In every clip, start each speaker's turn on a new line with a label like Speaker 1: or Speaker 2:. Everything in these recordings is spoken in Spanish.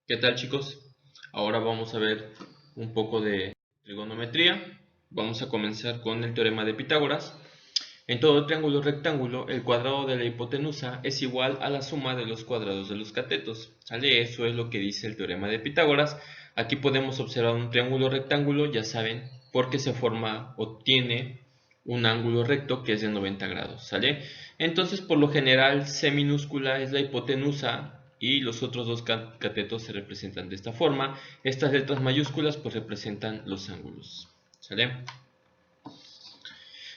Speaker 1: ¿Qué tal, chicos? Ahora vamos a ver un poco de trigonometría. Vamos a comenzar con el teorema de Pitágoras. En todo triángulo rectángulo, el cuadrado de la hipotenusa es igual a la suma de los cuadrados de los catetos. ¿Sale? Eso es lo que dice el teorema de Pitágoras. Aquí podemos observar un triángulo rectángulo, ya saben, porque se forma o tiene un ángulo recto que es de 90 grados. ¿Sale? Entonces, por lo general, C minúscula es la hipotenusa y los otros dos catetos se representan de esta forma. Estas letras mayúsculas pues representan los ángulos. ¿Sale?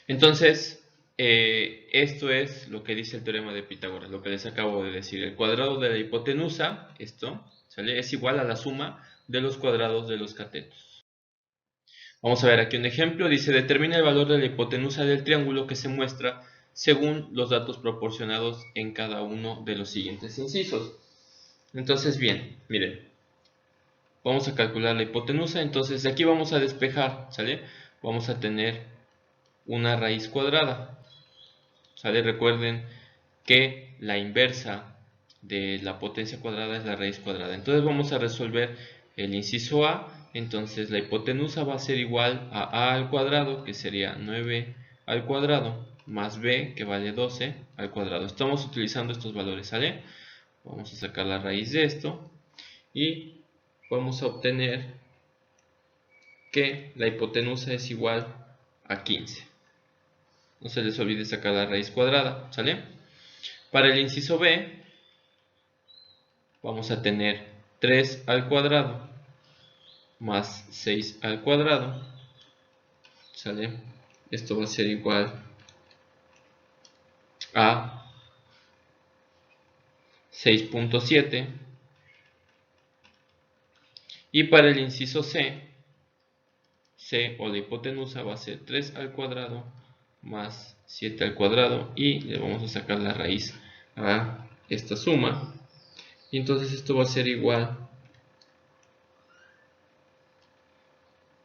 Speaker 1: Entonces, esto es lo que dice el teorema de Pitágoras, lo que les acabo de decir. El cuadrado de la hipotenusa, esto, ¿sale? Es igual a la suma de los cuadrados de los catetos. Vamos a ver aquí un ejemplo. Dice, determina el valor de la hipotenusa del triángulo que se muestra según los datos proporcionados en cada uno de los siguientes incisos. Entonces, bien, miren, vamos a calcular la hipotenusa. Entonces, de aquí vamos a despejar, ¿sale? Vamos a tener una raíz cuadrada, ¿sale? Recuerden que la inversa de la potencia cuadrada es la raíz cuadrada. Entonces vamos a resolver el inciso A. Entonces la hipotenusa va a ser igual a al cuadrado, que sería 9 al cuadrado, más b, que vale 12 al cuadrado. Estamos utilizando estos valores, ¿sale? Vamos a sacar la raíz de esto y vamos a obtener que la hipotenusa es igual a 15. No se les olvide sacar la raíz cuadrada, ¿sale? Para el inciso B vamos a tener 3 al cuadrado más 6 al cuadrado, ¿sale? Esto va a ser igual a 6.7. Y para el inciso C o la hipotenusa va a ser 3 al cuadrado más 7 al cuadrado y le vamos a sacar la raíz a esta suma. Y entonces esto va a ser igual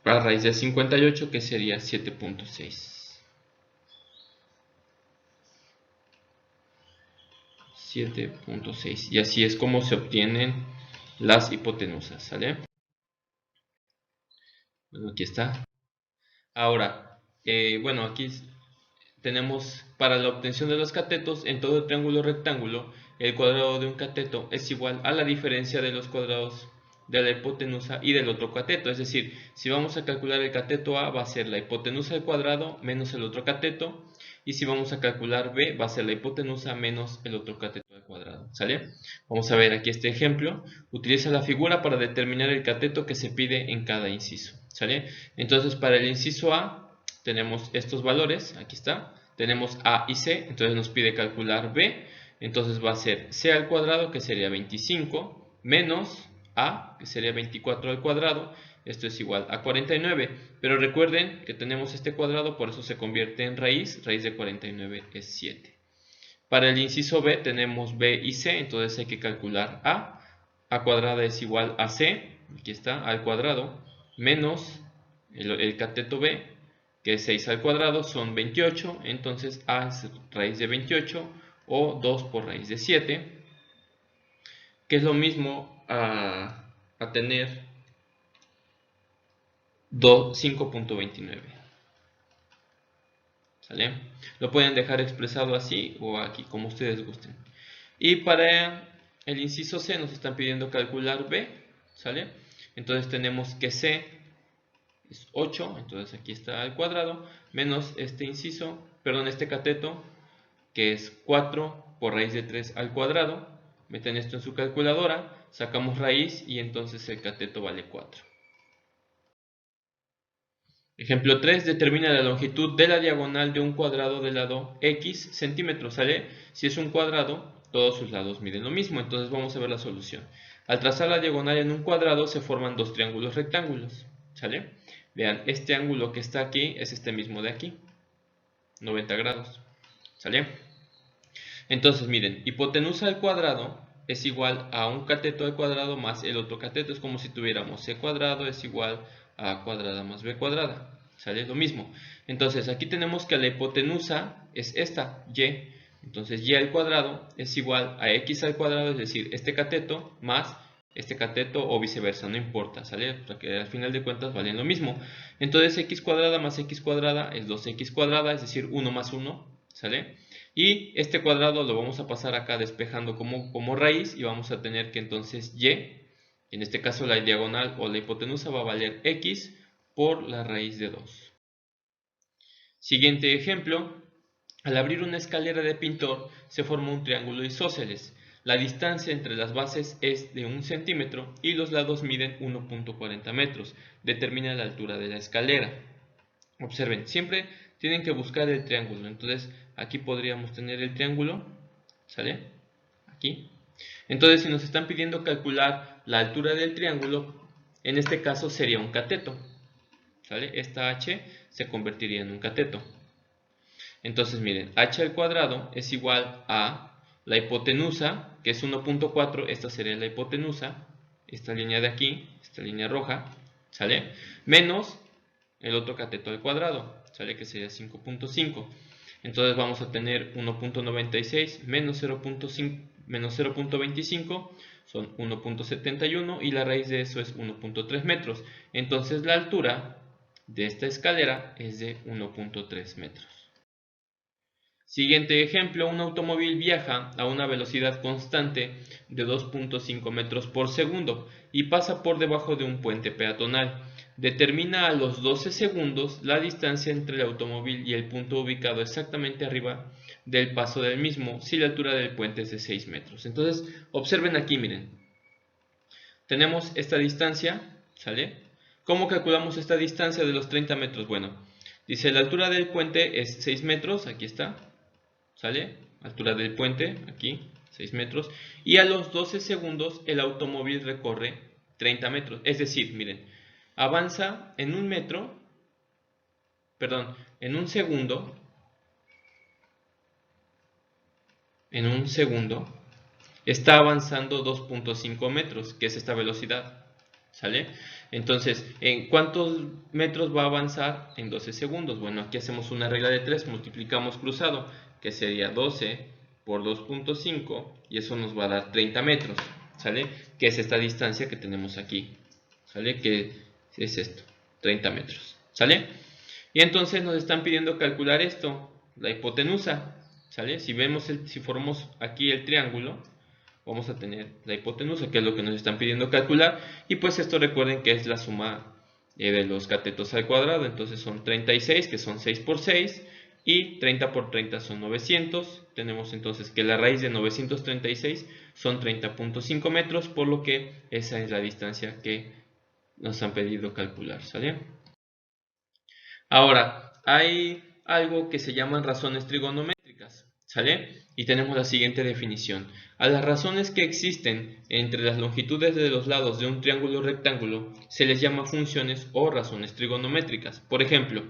Speaker 1: a raíz de 58, que sería 7.6. 7.6. Y así es como se obtienen las hipotenusas, ¿sale? Bueno, aquí está. Ahora, bueno, aquí tenemos para la obtención de los catetos en todo triángulo rectángulo, el cuadrado de un cateto es igual a la diferencia de los cuadrados de la hipotenusa y del otro cateto. Es decir, si vamos a calcular el cateto A, va a ser la hipotenusa al cuadrado menos el otro cateto, y si vamos a calcular B, va a ser la hipotenusa menos el otro cateto al cuadrado. ¿Sale? Vamos a ver aquí este ejemplo. Utiliza la figura para determinar el cateto que se pide en cada inciso. ¿Sale? Entonces, para el inciso A tenemos estos valores, aquí está, tenemos A y C, entonces nos pide calcular B, entonces va a ser C al cuadrado, que sería 25, menos A, que sería 24 al cuadrado, esto es igual a 49, pero recuerden que tenemos este cuadrado, por eso se convierte en raíz de 49 es 7. Para el inciso B tenemos B y C, entonces hay que calcular A cuadrada es igual a C, aquí está, al cuadrado, menos el cateto B, que es 6 al cuadrado, son 28, entonces A es raíz de 28 o 2 por raíz de 7, que es lo mismo a tener 5.29. ¿Sale? Lo pueden dejar expresado así o aquí, como ustedes gusten. Y para el inciso C nos están pidiendo calcular B, ¿sale? Entonces tenemos que C es 8, entonces aquí está al cuadrado, menos este inciso, perdón, este cateto, que es 4 por raíz de 3 al cuadrado. Meten esto en su calculadora, sacamos raíz y entonces el cateto vale 4. Ejemplo 3, determina la longitud de la diagonal de un cuadrado de lado x centímetros, ¿sale? Si es un cuadrado, todos sus lados miden lo mismo, entonces vamos a ver la solución. Al trazar la diagonal en un cuadrado se forman dos triángulos rectángulos, ¿sale? Vean, este ángulo que está aquí es este mismo de aquí, 90 grados, ¿sale? Entonces, miren, hipotenusa al cuadrado es igual a un cateto al cuadrado más el otro cateto. Es como si tuviéramos c cuadrado es igual a a cuadrada más b cuadrada. ¿Sale? Lo mismo. Entonces, aquí tenemos que la hipotenusa es esta, y. Entonces, y al cuadrado es igual a x al cuadrado, es decir, este cateto más este cateto o viceversa, no importa, ¿sale? Porque al final de cuentas valen lo mismo. Entonces x cuadrada más x cuadrada es 2x cuadrada, es decir, 1 más 1, ¿sale? Y este cuadrado lo vamos a pasar acá despejando como raíz y vamos a tener que entonces y, en este caso la diagonal o la hipotenusa va a valer x por la raíz de 2. Siguiente ejemplo. Al abrir una escalera de pintor se forma un triángulo isósceles. La distancia entre las bases es de 1 centímetro y los lados miden 1.40 metros. Determina la altura de la escalera. Observen, siempre tienen que buscar el triángulo. Entonces aquí podríamos tener el triángulo, ¿sale? Aquí. Entonces si nos están pidiendo calcular la altura del triángulo, en este caso sería un cateto, ¿sale? Esta h se convertiría en un cateto. Entonces miren, h al cuadrado es igual a la hipotenusa, que es 1.4, esta sería la hipotenusa, esta línea de aquí, esta línea roja, ¿sale? Menos el otro cateto al cuadrado, ¿sale? Que sería 5.5. Entonces vamos a tener 1.96 menos 0.25 son 1.71 y la raíz de eso es 1.3 metros. Entonces la altura de esta escalera es de 1.3 metros. Siguiente ejemplo, un automóvil viaja a una velocidad constante de 2.5 metros por segundo y pasa por debajo de un puente peatonal. Determina a los 12 segundos la distancia entre el automóvil y el punto ubicado exactamente arriba del paso del mismo si la altura del puente es de 6 metros. Entonces, observen aquí, miren. Tenemos esta distancia, ¿sale? ¿Cómo calculamos esta distancia de los 30 metros? Bueno, dice la altura del puente es 6 metros, aquí está. ¿Sale? Altura del puente, aquí, 6 metros. Y a los 12 segundos el automóvil recorre 30 metros. Es decir, miren, avanza en un metro, perdón, en un segundo, está avanzando 2.5 metros, que es esta velocidad. ¿Sale? Entonces, ¿en cuántos metros va a avanzar? En 12 segundos. Bueno, aquí hacemos una regla de 3, multiplicamos cruzado, que sería 12 por 2.5 y eso nos va a dar 30 metros, ¿sale? Que es esta distancia que tenemos aquí, ¿sale? Que es esto, 30 metros, ¿sale? Y entonces nos están pidiendo calcular esto, la hipotenusa, ¿sale? Si formamos aquí el triángulo, vamos a tener la hipotenusa, que es lo que nos están pidiendo calcular, y pues esto recuerden que es la suma de los catetos al cuadrado, entonces son 36, que son 6 por 6, y 30 por 30 son 900, tenemos entonces que la raíz de 936 son 30.5 metros, por lo que esa es la distancia que nos han pedido calcular, ¿sale? Ahora, hay algo que se llaman razones trigonométricas, ¿sale? Y tenemos la siguiente definición. A las razones que existen entre las longitudes de los lados de un triángulo rectángulo se les llama funciones o razones trigonométricas. Por ejemplo,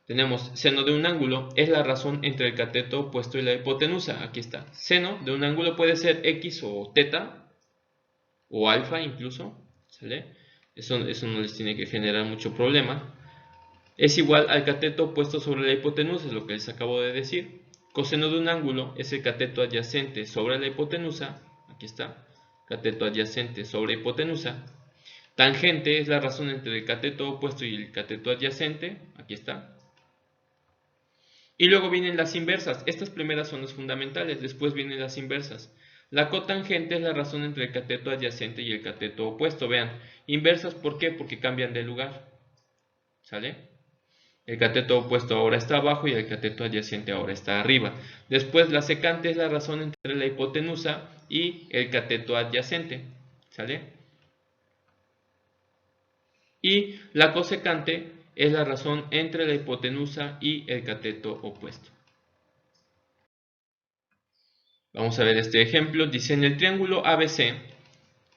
Speaker 1: tenemos seno de un ángulo, es la razón entre el cateto opuesto y la hipotenusa. Aquí está. Seno de un ángulo puede ser x o teta o alfa incluso, ¿sale? Eso no les tiene que generar mucho problema. Es igual al cateto opuesto sobre la hipotenusa, es lo que les acabo de decir. Coseno de un ángulo es el cateto adyacente sobre la hipotenusa. Aquí está. Cateto adyacente sobre hipotenusa. Tangente es la razón entre el cateto opuesto y el cateto adyacente. Aquí está. Y luego vienen las inversas. Estas primeras son las fundamentales, después vienen las inversas. La cotangente es la razón entre el cateto adyacente y el cateto opuesto. Vean, inversas, ¿por qué? Porque cambian de lugar. ¿Sale? El cateto opuesto ahora está abajo y el cateto adyacente ahora está arriba. Después la secante es la razón entre la hipotenusa y el cateto adyacente. ¿Sale? Y la cosecante es la razón entre la hipotenusa y el cateto opuesto. Vamos a ver este ejemplo. Dice en el triángulo ABC,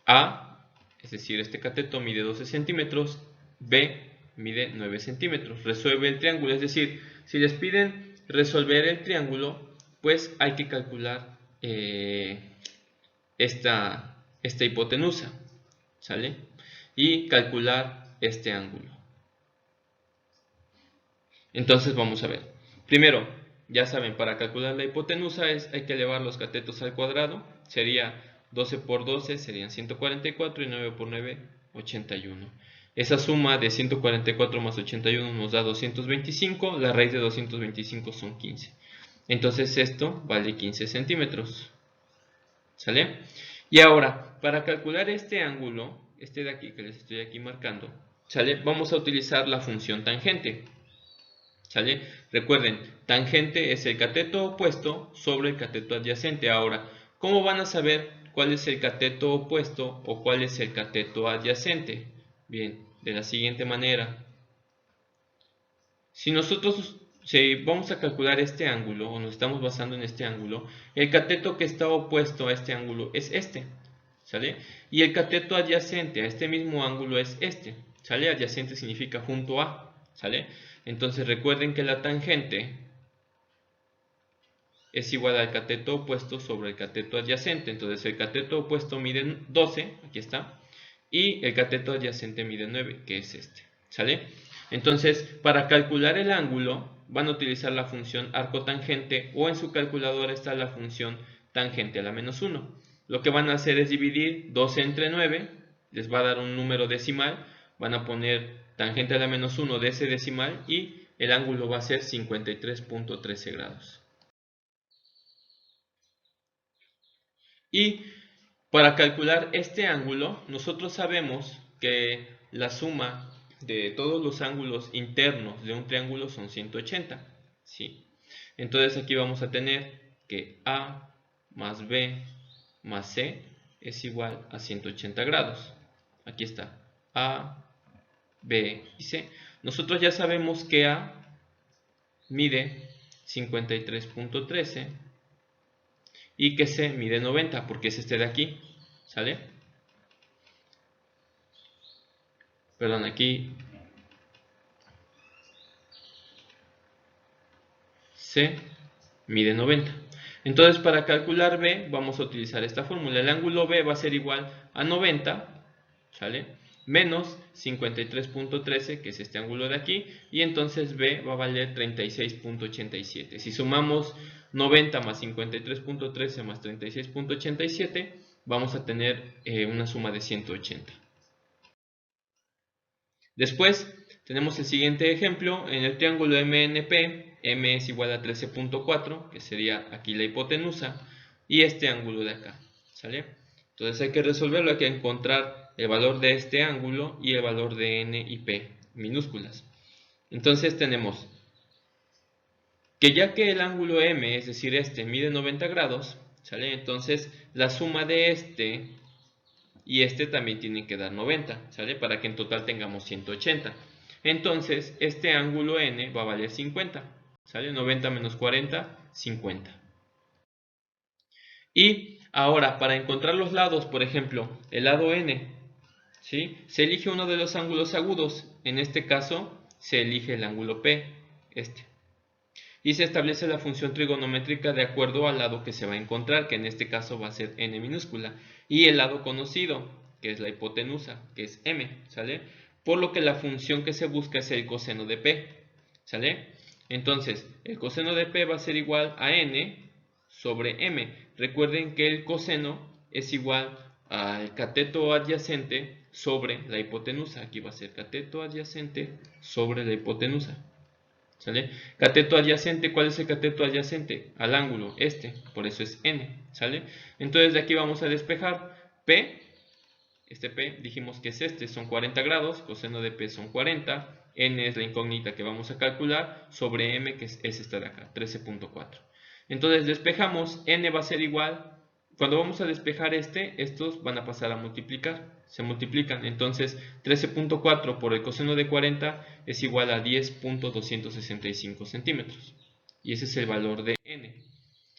Speaker 1: A, es decir, este cateto mide 12 centímetros, B mide 9 centímetros. Resuelve el triángulo, es decir, si les piden resolver el triángulo, pues hay que calcular esta hipotenusa, ¿sale? Y calcular este ángulo. Entonces vamos a ver. Primero, ya saben, para calcular la hipotenusa hay que elevar los catetos al cuadrado. Sería 12 por 12 serían 144 y 9 por 9, 81. Esa suma de 144 más 81 nos da 225, la raíz de 225 son 15. Entonces esto vale 15 centímetros. ¿Sale? Y ahora, para calcular este ángulo, este de aquí que les estoy aquí marcando, ¿sale? Vamos a utilizar la función tangente. ¿Sale? Recuerden, tangente es el cateto opuesto sobre el cateto adyacente. Ahora, ¿cómo van a saber cuál es el cateto opuesto o cuál es el cateto adyacente? Bien, de la siguiente manera. Si vamos a calcular este ángulo, o nos estamos basando en este ángulo, el cateto que está opuesto a este ángulo es este, ¿sale? Y el cateto adyacente a este mismo ángulo es este, ¿sale? Adyacente significa junto a, ¿sale? Entonces recuerden que la tangente es igual al cateto opuesto sobre el cateto adyacente. Entonces el cateto opuesto mide 12, aquí está, y el cateto adyacente mide 9, que es este, ¿sale? Entonces, para calcular el ángulo, van a utilizar la función arcotangente o en su calculadora está la función tangente a la menos 1. Lo que van a hacer es dividir 12 entre 9, les va a dar un número decimal, van a poner tangente a la menos 1 de ese decimal y el ángulo va a ser 53.13 grados. Y para calcular este ángulo, nosotros sabemos que la suma de todos los ángulos internos de un triángulo son 180, ¿sí? Entonces aquí vamos a tener que A más B más C es igual a 180 grados. Aquí está, A, B y C. Nosotros ya sabemos que A mide 53.13 y que C mide 90 porque es este de aquí, ¿sale? Perdón, aquí C mide 90. Entonces para calcular B vamos a utilizar esta fórmula. El ángulo B va a ser igual a 90, ¿sale? Menos 53.13, que es este ángulo de aquí, y entonces B va a valer 36.87. Si sumamos 90 más 53.13 más 36.87, vamos a tener una suma de 180. Después tenemos el siguiente ejemplo. En el triángulo MNP, M es igual a 13.4, que sería aquí la hipotenusa, y este ángulo de acá, ¿sale? Entonces hay que resolverlo, hay que encontrar el valor de este ángulo y el valor de N y P minúsculas. Entonces tenemos que ya que el ángulo M, es decir este, mide 90 grados, ¿sale? Entonces la suma de este y este también tiene que dar 90, ¿sale? Para que en total tengamos 180. Entonces, este ángulo N va a valer 50, ¿sale? 90 menos 40, 50. Y ahora, para encontrar los lados, por ejemplo, el lado N, ¿sí? Se elige uno de los ángulos agudos. En este caso, se elige el ángulo P, este. Y se establece la función trigonométrica de acuerdo al lado que se va a encontrar, que en este caso va a ser n minúscula, y el lado conocido, que es la hipotenusa, que es m, ¿sale? Por lo que la función que se busca es el coseno de p, ¿sale? Entonces, el coseno de p va a ser igual a n sobre m. Recuerden que el coseno es igual al cateto adyacente sobre la hipotenusa. Aquí va a ser cateto adyacente sobre la hipotenusa, ¿sale? Cateto adyacente, ¿cuál es el cateto adyacente? Al ángulo, este, por eso es n, ¿sale? Entonces de aquí vamos a despejar P, este P dijimos que es este, son 40 grados, coseno de P son 40, n es la incógnita que vamos a calcular, sobre m que es esta de acá, 13.4. Entonces despejamos, n va a ser igual, cuando vamos a despejar estos van a pasar a multiplicar, se multiplican, entonces 13.4 por el coseno de 40 es igual a 10.265 centímetros, y ese es el valor de n.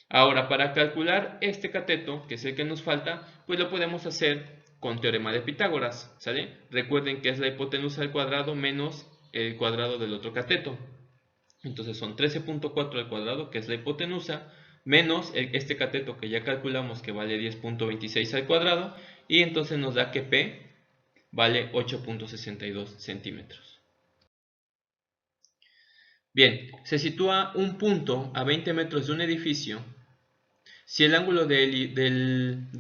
Speaker 1: Ahora, para calcular este cateto, que es el que nos falta, pues lo podemos hacer con teorema de Pitágoras, ¿sale? Recuerden que es la hipotenusa al cuadrado menos el cuadrado del otro cateto. Entonces son 13.4 al cuadrado, que es la hipotenusa, menos este cateto que ya calculamos que vale 10.26 al cuadrado, y entonces nos da que P vale 8.62 centímetros. Bien, se sitúa un punto a 20 metros de un edificio. Si el ángulo de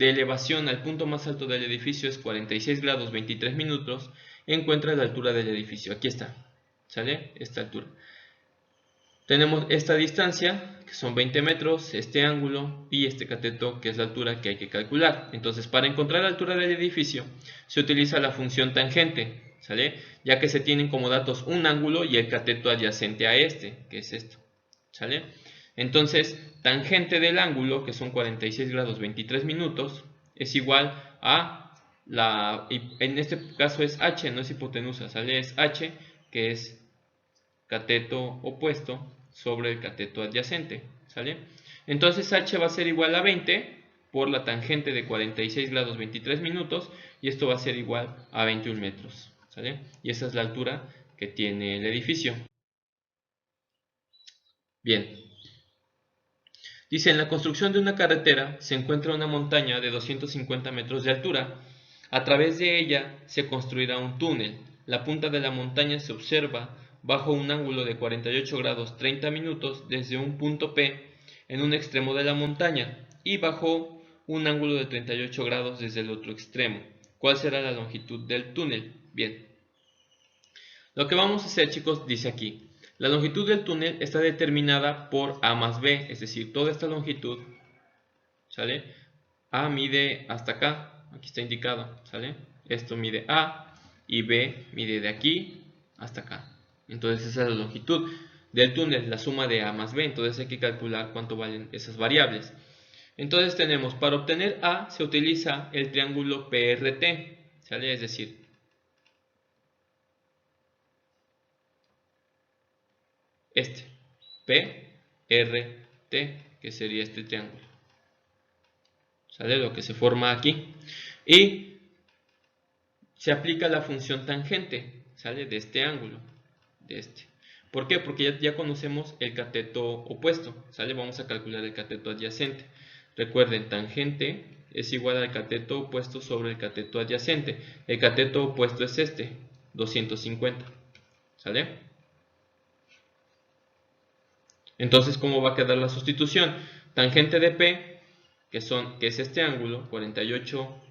Speaker 1: elevación al punto más alto del edificio es 46 grados 23 minutos, encuentra la altura del edificio. Aquí está, ¿sale? Esta altura. Tenemos esta distancia, que son 20 metros, este ángulo y este cateto, que es la altura que hay que calcular. Entonces, para encontrar la altura del edificio, se utiliza la función tangente, ¿sale? Ya que se tienen como datos un ángulo y el cateto adyacente a este, que es esto, ¿sale? Entonces, tangente del ángulo, que son 46 grados 23 minutos, es igual a en este caso es h, no es hipotenusa, ¿sale? Es h, que es cateto opuesto sobre el cateto adyacente, ¿sale? Entonces h va a ser igual a 20 por la tangente de 46 grados 23 minutos y esto va a ser igual a 21 metros, ¿sale? Y esa es la altura que tiene el edificio. Bien. Dice, en la construcción de una carretera se encuentra una montaña de 250 metros de altura. A través de ella se construirá un túnel. La punta de la montaña se observa bajo un ángulo de 48 grados 30 minutos desde un punto P en un extremo de la montaña y bajo un ángulo de 38 grados desde el otro extremo. ¿Cuál será la longitud del túnel? Bien. Lo que vamos a hacer, chicos, dice aquí. La longitud del túnel está determinada por A más B, es decir, toda esta longitud, ¿sale? A mide hasta acá, aquí está indicado, ¿sale? Esto mide A y B mide de aquí hasta acá. Entonces esa es la longitud del túnel, la suma de A más B, entonces hay que calcular cuánto valen esas variables. Entonces tenemos, para obtener A se utiliza el triángulo PRT, ¿sale? Es decir, este, PRT, que sería este triángulo, ¿sale? Lo que se forma aquí. Y se aplica la función tangente, ¿sale? De este ángulo, de este. ¿Por qué? Porque ya conocemos el cateto opuesto, ¿sale? Vamos a calcular el cateto adyacente. Recuerden, tangente es igual al cateto opuesto sobre el cateto adyacente. El cateto opuesto es este, 250, ¿sale? Entonces, ¿cómo va a quedar la sustitución? Tangente de P, que es este ángulo, 48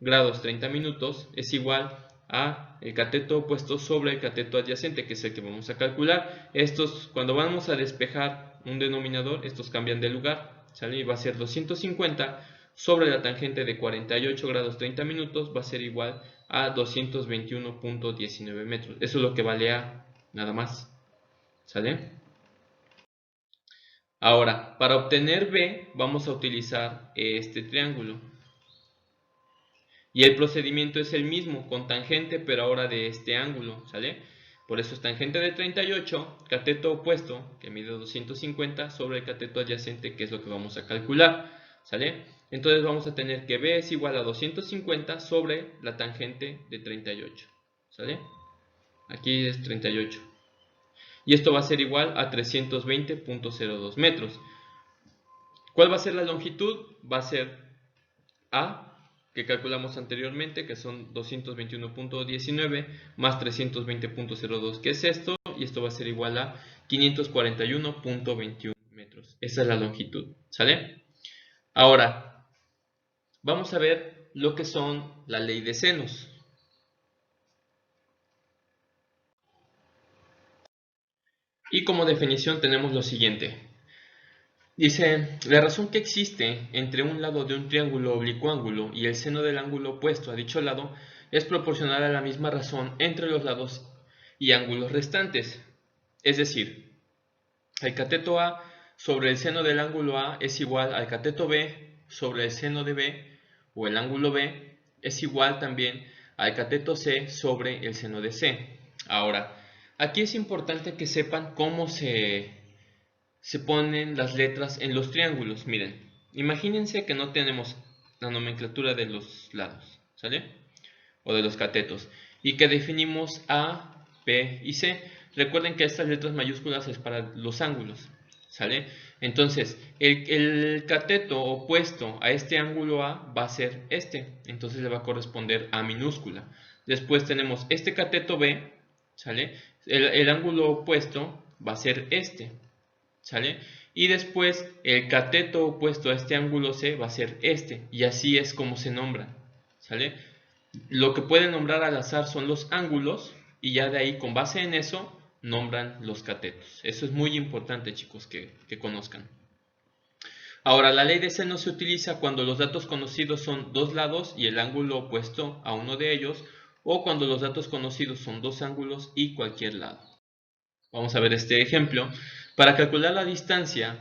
Speaker 1: grados 30 minutos, es igual a el cateto opuesto sobre el cateto adyacente, que es el que vamos a calcular. Estos, cuando vamos a despejar un denominador, estos cambian de lugar, ¿sale? Y va a ser 250 sobre la tangente de 48 grados 30 minutos, va a ser igual a 221.19 metros. Eso es lo que vale A, nada más, ¿sale? Ahora, para obtener B, vamos a utilizar este triángulo. Y el procedimiento es el mismo, con tangente, pero ahora de este ángulo, ¿sale? Por eso es tangente de 38, cateto opuesto, que mide 250, sobre el cateto adyacente, que es lo que vamos a calcular, ¿sale? Entonces vamos a tener que B es igual a 250 sobre la tangente de 38, ¿sale? Aquí es 38. Y esto va a ser igual a 320.02 metros. ¿Cuál va a ser la longitud? Va a ser A, que calculamos anteriormente, que son 221.19 más 320.02, que es esto, y esto va a ser igual a 541.21 metros. Esa es la longitud, ¿sale? Ahora, vamos a ver lo que son la ley de senos. Y como definición tenemos lo siguiente. Dice, la razón que existe entre un lado de un triángulo oblicuo y el seno del ángulo opuesto a dicho lado es proporcional a la misma razón entre los lados y ángulos restantes. Es decir, el cateto A sobre el seno del ángulo A es igual al cateto B sobre el seno de B, o el ángulo B es igual también al cateto C sobre el seno de C. Ahora, aquí es importante que sepan cómo se ponen las letras en los triángulos. Miren, imagínense que no tenemos la nomenclatura de los lados, ¿sale? O de los catetos, y que definimos A, B y C. Recuerden que estas letras mayúsculas es para los ángulos, ¿sale? Entonces, el cateto opuesto a este ángulo A va a ser este, entonces le va a corresponder A minúscula. Después tenemos este cateto B, ¿sale? El ángulo opuesto va a ser este, ¿sale? Y después el cateto opuesto a este ángulo C va a ser este, y así es como se nombra, ¿sale? Lo que pueden nombrar al azar son los ángulos, y ya de ahí, con base en eso, nombran los catetos. Eso es muy importante, chicos, que conozcan. Ahora, la ley de seno se utiliza cuando los datos conocidos son dos lados y el ángulo opuesto a uno de ellos, o cuando los datos conocidos son dos ángulos y cualquier lado. Vamos a ver este ejemplo. Para calcular la distancia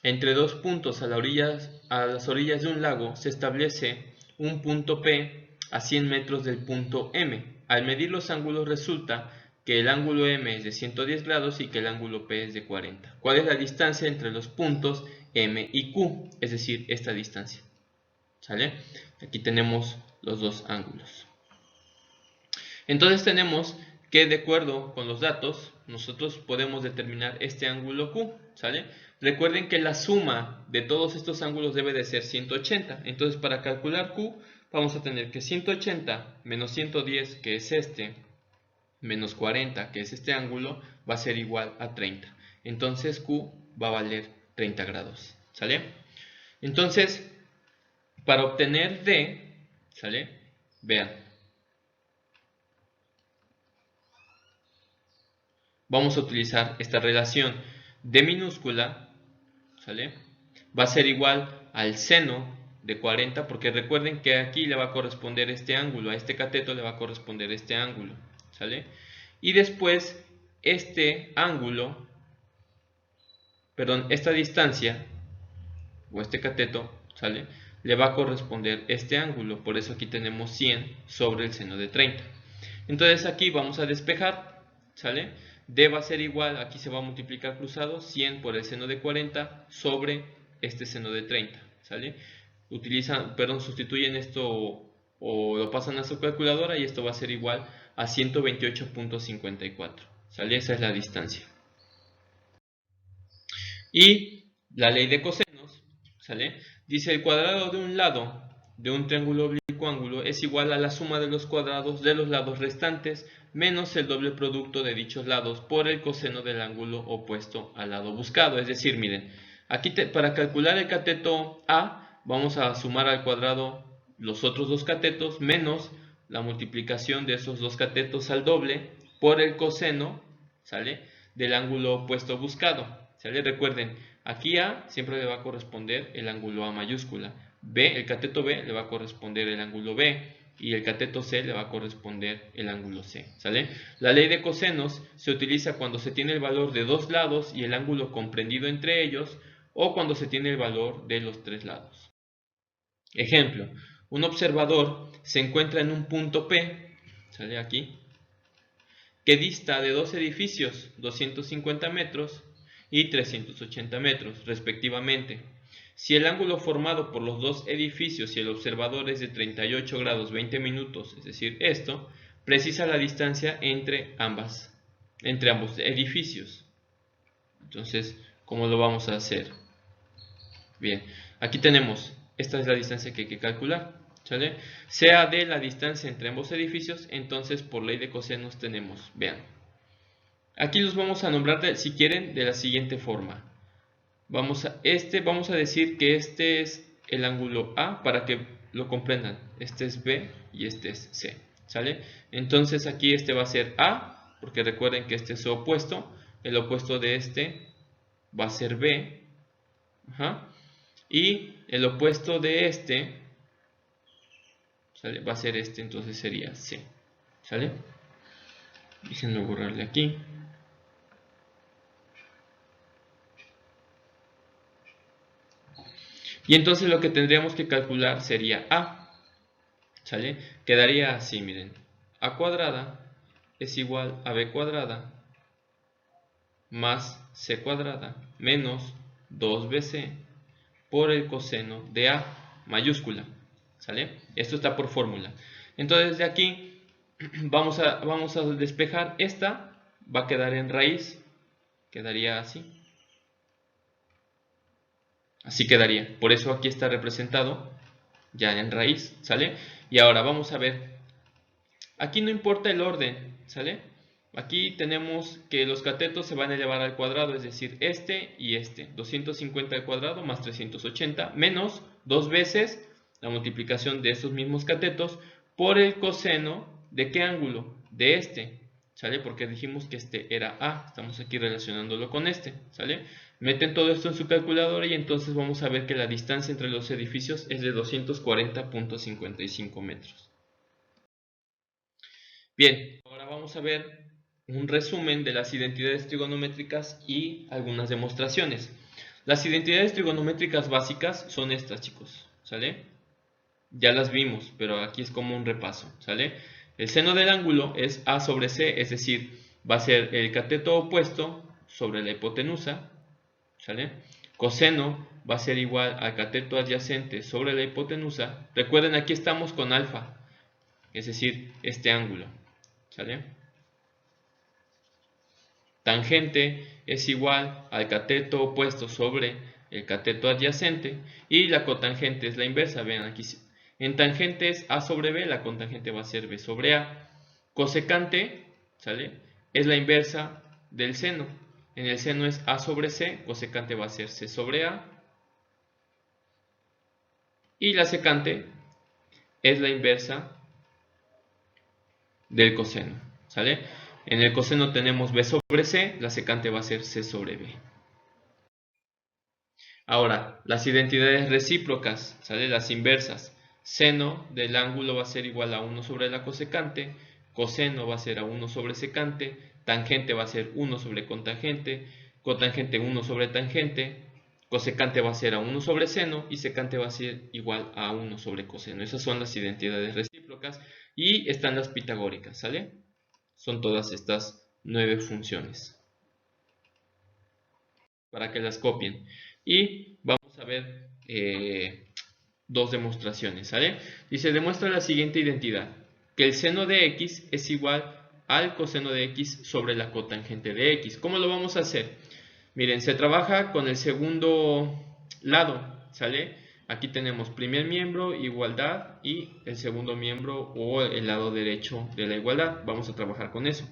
Speaker 1: entre dos puntos a las orillas de un lago, se establece un punto P a 100 metros del punto M. Al medir los ángulos resulta que el ángulo M es de 110 grados y que el ángulo P es de 40. ¿Cuál es la distancia entre los puntos M y Q? Es decir, esta distancia. ¿Sale? Aquí tenemos los dos ángulos. Entonces tenemos que, de acuerdo con los datos, nosotros podemos determinar este ángulo Q, ¿sale? Recuerden que la suma de todos estos ángulos debe de ser 180. Entonces, para calcular Q, vamos a tener que 180 menos 110, que es este, menos 40, que es este ángulo, va a ser igual a 30. Entonces, Q va a valer 30 grados, ¿sale? Entonces, para obtener D, ¿sale? Vean. Vamos a utilizar esta relación. D minúscula, ¿sale? Va a ser igual al seno de 40, porque recuerden que aquí le va a corresponder este ángulo, a este cateto le va a corresponder este ángulo, ¿sale? Y después este ángulo, perdón, esta distancia, o este cateto, ¿sale? Le va a corresponder este ángulo, por eso aquí tenemos 100 sobre el seno de 30. Entonces aquí vamos a despejar, ¿sale? D va a ser igual, aquí se va a multiplicar cruzado, 100 por el seno de 40 sobre este seno de 30, ¿sale? Sustituyen esto o lo pasan a su calculadora y esto va a ser igual a 128.54, ¿sale? Esa es la distancia. Y la ley de cosenos, ¿sale? Dice: el cuadrado de un lado de un triángulo oblicuo ángulo es igual a la suma de los cuadrados de los lados restantes menos el doble producto de dichos lados por el coseno del ángulo opuesto al lado buscado. Es decir, miren, aquí para calcular el cateto A vamos a sumar al cuadrado los otros dos catetos menos la multiplicación de esos dos catetos al doble por el coseno, ¿sale?, del ángulo opuesto buscado, ¿sale? Recuerden, aquí A siempre le va a corresponder el ángulo A mayúscula, B, el cateto B le va a corresponder el ángulo B, y el cateto C le va a corresponder el ángulo C, ¿sale? La ley de cosenos se utiliza cuando se tiene el valor de dos lados y el ángulo comprendido entre ellos, o cuando se tiene el valor de los tres lados. Ejemplo: un observador se encuentra en un punto P, ¿sale? Aquí, que dista de dos edificios 250 metros y 380 metros, respectivamente. Si el ángulo formado por los dos edificios y el observador es de 38 grados 20 minutos, es decir, esto, precisa la distancia entre ambos edificios. Entonces, ¿cómo lo vamos a hacer? Bien, aquí tenemos, esta es la distancia que hay que calcular, ¿sale? Sea de la distancia entre ambos edificios, entonces por ley de cosenos tenemos, vean, aquí los vamos a nombrar, si quieren, de la siguiente forma. Vamos a decir que este es el ángulo A para que lo comprendan. Este es B y este es C, ¿sale? Entonces aquí este va a ser A, porque recuerden que este es su opuesto. El opuesto de este va a ser B. Ajá. Y el opuesto de este, ¿sale?, va a ser este, entonces sería C, ¿sale? Déjenme borrarle aquí. Y entonces lo que tendríamos que calcular sería A, ¿sale? Quedaría así, miren. A cuadrada es igual a B cuadrada más C cuadrada menos 2BC por el coseno de A mayúscula, ¿sale? Esto está por fórmula. Entonces de aquí vamos a despejar. Esta va a quedar en raíz, quedaría así. Así quedaría. Por eso aquí está representado ya en raíz, ¿sale? Y ahora vamos a ver. Aquí no importa el orden, ¿sale? aquí tenemos que los catetos se van a elevar al cuadrado, es decir, este y este. 250 al cuadrado más 380 menos 2 veces la multiplicación de estos mismos catetos por el coseno de ¿qué ángulo? De este, ¿sale? Porque dijimos que este era A, estamos aquí relacionándolo con este, ¿sale? Meten todo esto en su calculadora y entonces vamos a ver que la distancia entre los edificios es de 240.55 metros. Bien, ahora vamos a ver un resumen de las identidades trigonométricas y algunas demostraciones. Las identidades trigonométricas básicas son estas, chicos, ¿sale? Ya las vimos, pero aquí es como un repaso, ¿sale? El seno del ángulo es A sobre C, es decir, va a ser el cateto opuesto sobre la hipotenusa, ¿sale? Coseno va a ser igual al cateto adyacente sobre la hipotenusa. Recuerden, aquí estamos con alfa, es decir, este ángulo, ¿sale? Tangente es igual al cateto opuesto sobre el cateto adyacente y la cotangente es la inversa. Vean aquí, en tangente es A sobre B, la cotangente va a ser B sobre A. Cosecante, ¿sale? Es la inversa del seno. En el seno es A sobre C, cosecante va a ser C sobre A. Y la secante es la inversa del coseno, ¿sale? En el coseno tenemos B sobre C, la secante va a ser C sobre B. Ahora, las identidades recíprocas, ¿sale? Las inversas. Seno del ángulo va a ser igual a 1 sobre la cosecante, coseno va a ser a 1 sobre secante, tangente va a ser 1 sobre cotangente, cotangente 1 sobre tangente, cosecante va a ser a 1 sobre seno y secante va a ser igual a 1 sobre coseno. Esas son las identidades recíprocas y están las pitagóricas, ¿sale? Son todas estas 9 funciones para que las copien. Y vamos a ver dos demostraciones, ¿sale? Dice, demuestra la siguiente identidad, que el seno de x es igual al coseno de x sobre la cotangente de x. ¿Cómo lo vamos a hacer? Miren, se trabaja con el segundo lado, ¿sale? Aquí tenemos primer miembro, igualdad, y el segundo miembro o el lado derecho de la igualdad. Vamos a trabajar con eso,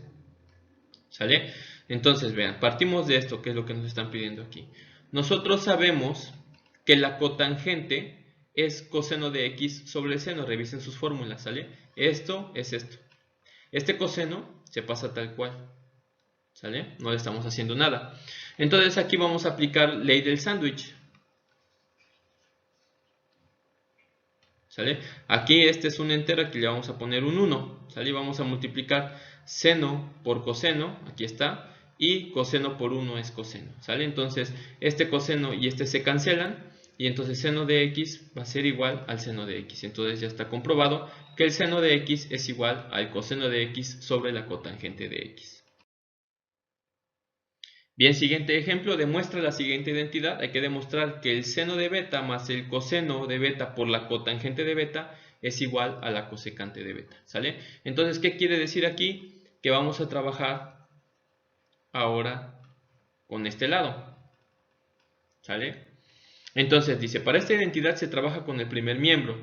Speaker 1: ¿sale? Entonces, vean, partimos de esto, que es lo que nos están pidiendo aquí. Nosotros sabemos que la cotangente es coseno de x sobre el seno. Revisen sus fórmulas, ¿sale? Esto es esto. Este coseno se pasa tal cual, ¿sale? No le estamos haciendo nada. Entonces aquí vamos a aplicar ley del sándwich, ¿sale? Aquí este es un entero, aquí le vamos a poner un 1, ¿sale? Y vamos a multiplicar seno por coseno, aquí está, y coseno por 1 es coseno, ¿sale? Entonces este coseno y este se cancelan, y entonces seno de x va a ser igual al seno de x. Entonces ya está comprobado que el seno de x es igual al coseno de x sobre la cotangente de x. Bien, siguiente ejemplo, demuestra la siguiente identidad. Hay que demostrar que el seno de beta más el coseno de beta por la cotangente de beta es igual a la cosecante de beta, ¿sale? Entonces, ¿qué quiere decir aquí? Que vamos a trabajar ahora con este lado, ¿sale? Entonces, dice, para esta identidad se trabaja con el primer miembro.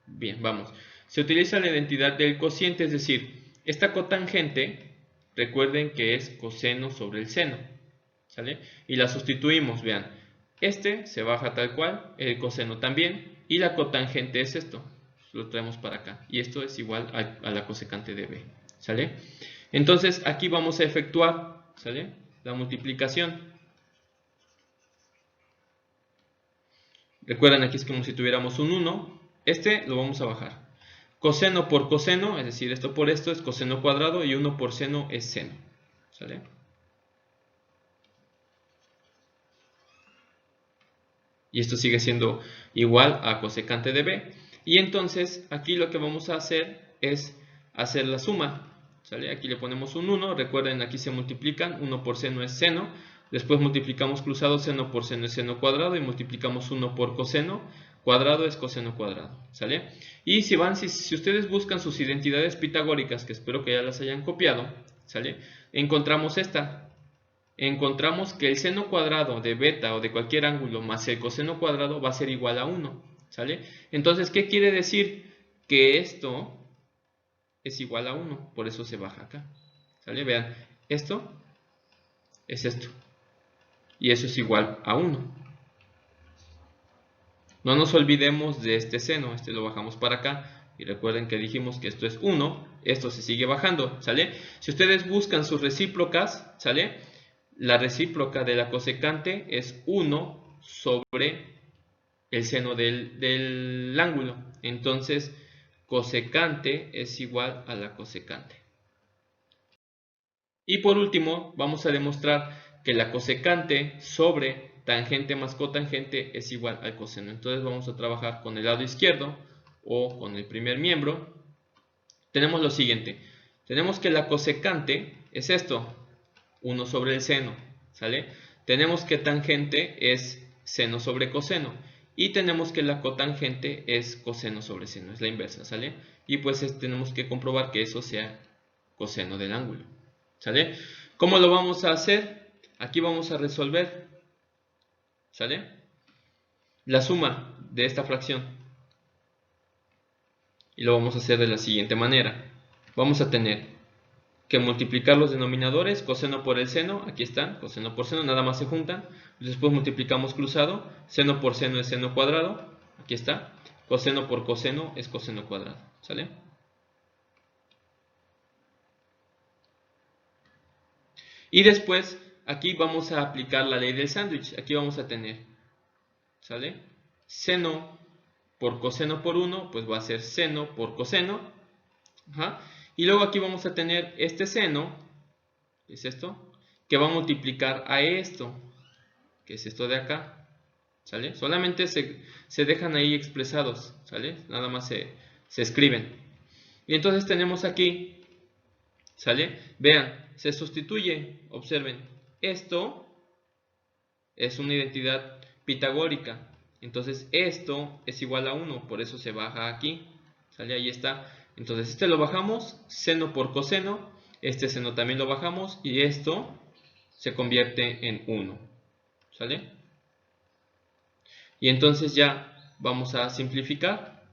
Speaker 1: Bien, vamos. Se utiliza la identidad del cociente, es decir, esta cotangente, recuerden que es coseno sobre el seno, ¿sale? Y la sustituimos, vean, este se baja tal cual, el coseno también, y la cotangente es esto, lo traemos para acá, y esto es igual a la cosecante de b, ¿sale? Entonces aquí vamos a efectuar, ¿sale? La multiplicación. Recuerden, aquí es como si tuviéramos un 1, este lo vamos a bajar. Coseno por coseno, es decir, esto por esto es coseno cuadrado, y 1 por seno es seno, ¿sale? Y esto sigue siendo igual a cosecante de b. Y entonces aquí lo que vamos a hacer es hacer la suma, ¿sale? Aquí le ponemos un 1, recuerden, aquí se multiplican, 1 por seno es seno, después multiplicamos cruzado, seno por seno es seno cuadrado, y multiplicamos 1 por coseno cuadrado es coseno cuadrado, ¿sale? Y si ustedes buscan sus identidades pitagóricas, que espero que ya las hayan copiado, ¿sale? Encontramos esta. Encontramos que el seno cuadrado de beta o de cualquier ángulo más el coseno cuadrado va a ser igual a 1, ¿sale? Entonces, ¿qué quiere decir? Que esto es igual a 1, por eso se baja acá, ¿Sale? Vean, esto es esto. Y eso es igual a 1. No nos olvidemos de este seno, este lo bajamos para acá. Y recuerden que dijimos que esto es 1, esto se sigue bajando, ¿sale? Si ustedes buscan sus recíprocas, ¿sale? La recíproca de la cosecante es 1 sobre el seno del ángulo. Entonces, cosecante es igual a la cosecante. Y por último, vamos a demostrar que la cosecante sobre tangente más cotangente es igual al coseno. Entonces vamos a trabajar con el lado izquierdo o con el primer miembro. Tenemos lo siguiente. Tenemos que la cosecante es esto, 1 sobre el seno, ¿sale? Tenemos que tangente es seno sobre coseno. Y tenemos que la cotangente es coseno sobre seno, es la inversa, ¿sale? Y pues tenemos que comprobar que eso sea coseno del ángulo, ¿sale? ¿Cómo lo vamos a hacer? Aquí vamos a resolver, ¿sale? La suma de esta fracción. Y lo vamos a hacer de la siguiente manera. Vamos a tener que multiplicar los denominadores, coseno por el seno, aquí están, coseno por seno, nada más se juntan. Después multiplicamos cruzado, seno por seno es seno cuadrado, aquí está. Coseno por coseno es coseno cuadrado, ¿sale? Y después, aquí vamos a aplicar la ley del sándwich. Aquí vamos a tener, ¿sale? Seno por coseno por 1, pues va a ser seno por coseno. Ajá. Y luego aquí vamos a tener este seno, que es esto, que va a multiplicar a esto, que es esto de acá, ¿sale? Solamente se dejan ahí expresados, ¿sale? Nada más se escriben. Y entonces tenemos aquí, ¿sale? Vean, se sustituye, observen, esto es una identidad pitagórica. Entonces esto es igual a 1, por eso se baja aquí, ¿sale? Ahí está. Entonces este lo bajamos, seno por coseno, este seno también lo bajamos y esto se convierte en 1, ¿sale? Y entonces ya vamos a simplificar,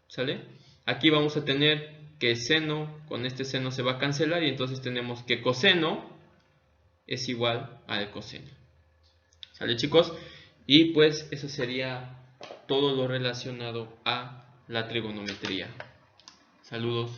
Speaker 1: ¿sale? Aquí vamos a tener que seno con este seno se va a cancelar y entonces tenemos que coseno es igual al coseno. ¿Sale, chicos? Y pues eso sería todo lo relacionado a la trigonometría. Saludos.